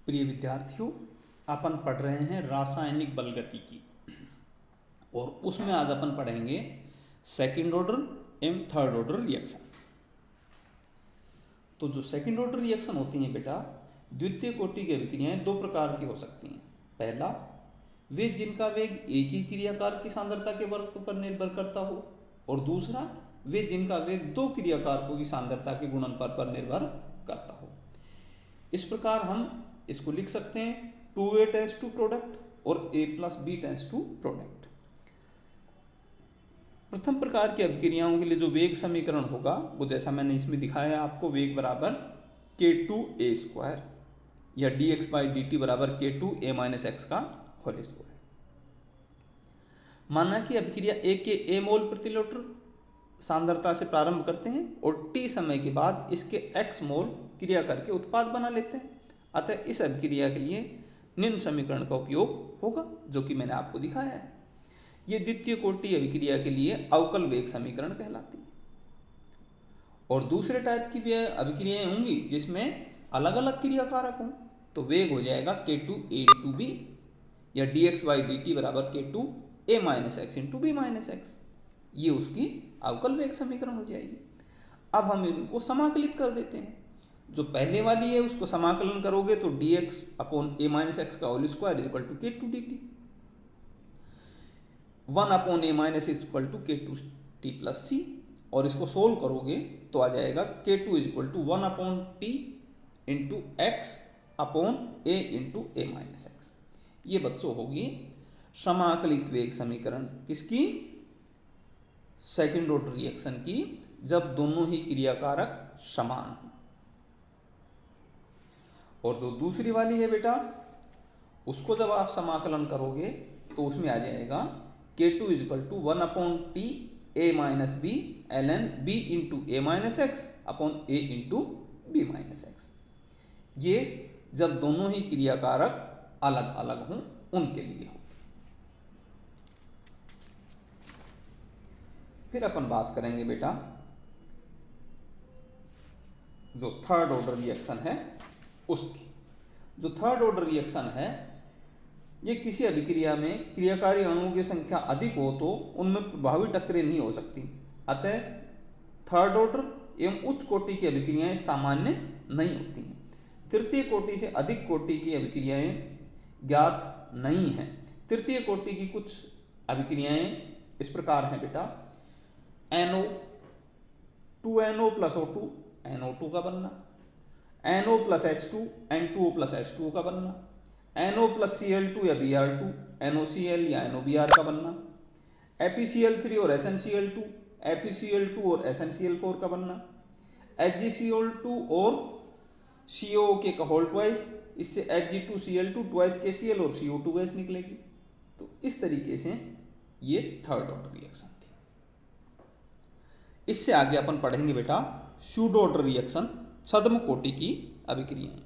प्रिय विद्यार्थियों, अपन पढ़ रहे हैं रासायनिक बलगतिकी और उसमें आज अपन पढ़ेंगे सेकंड ऑर्डर एवं थर्ड ऑर्डर रिएक्शन। तो जो सेकंड ऑर्डर रिएक्शन होती हैं बेटा, द्वितीय कोटि की अभिक्रियाएं दो प्रकार की हो सकती हैं। पहला, वे जिनका वेग एक ही क्रियाकार की सांद्रता के वर्ग पर निर्भर करता हो, और दूसरा, वे जिनका वेग दो क्रियाकारकों की सांद्रता के गुणनफल पर निर्भर करता हो। इस प्रकार हम इसको लिख सकते हैं 2a टेंस टू प्रोडक्ट और a plus b tends to product. प्रथम प्रकार की अभिक्रियाओं के लिए जो वेग समीकरण होगा वो जैसा मैंने इसमें दिखाया है आपको, वेग बराबर k2a² या dx/dt बराबर k2a - x का होल स्क्वायर। माना कि अभिक्रिया A के a मोल प्रति लीटर सांद्रता से प्रारंभ करते हैं और t समय के बाद इसके x मोल क्रिया करके उत्पाद बना लेते हैं। अतः इस अभिक्रिया के लिए निम्न समीकरण का उपयोग होगा, जो कि मैंने आपको दिखाया है। ये द्वितीय कोटि अभिक्रिया के लिए अवकल वेग समीकरण कहलाती है। और दूसरे टाइप की भी अभिक्रियाएं होंगी जिसमें अलग अलग क्रियाकारक हों, तो वेग हो जाएगा k2a/b या dx/dt बराबर k2a - x × b - x। ये उसकी अवकल वेग समीकरण हो जाएगी। अब हम इनको समाकलित कर देते हैं। जो पहले वाली है उसको समाकलन करोगे तो dx/a - x का whole square equal to k2dt, 1/a - equal to k2t plus c, और इसको सोल्व करोगे तो आ जाएगा k2 equal to 1/t into x upon a into a - x। ये बच्चों होगी समाकलित वेग समीकरण किसकी? सेकंड ऑर्डर रिएक्शन की, जब दोनों ही क्रियाकारक समान हो। और जो दूसरी वाली है बेटा, उसको जब आप समाकलन करोगे तो उसमें आ जाएगा k2 equal to 1/t a - b ln b into a - x upon a into b - x। ये जब दोनों ही क्रियाकारक अलग अलग हों उनके लिए होगी। फिर अपन बात करेंगे बेटा जो थर्ड ऑर्डर रिएक्शन है उसकी। जो थर्ड ऑर्डर रिएक्शन है, ये किसी अभिक्रिया में क्रियाकारी अणुओं की संख्या अधिक हो तो उनमें प्रभावी टक्करें नहीं हो सकती। अतः थर्ड ऑर्डर एवं उच्च कोटि की अभिक्रियाएं सामान्य नहीं होती हैं। तृतीय कोटि से अधिक कोटि की अभिक्रियाएं ज्ञात नहीं हैं। तृतीय कोटि की कुछ अभिक्रियाएं इस प्रकार हैं बेटा: NO 2NO + O2 NO2 का बनना, NO + H2 N2O + H2O का बनना, NO + Cl2 या Br2 NOCl या NOBr का बनना, FeCl3 और SnCl2 FeCl2 और SnCl4 का बनना, HgCl2 और COOK का होल ट्वाइस, इससे Hg2Cl2 ट्वाइस KCl और CO2 गैस निकलेगी। तो इस तरीके से ये थर्ड ऑर्डर रिएक्शन थी। इससे आगे अपन पढ़ेंगे बेटा सूडो ऑर्डर रिएक्शन, छद्म कोटि की अभिक्रियाएं।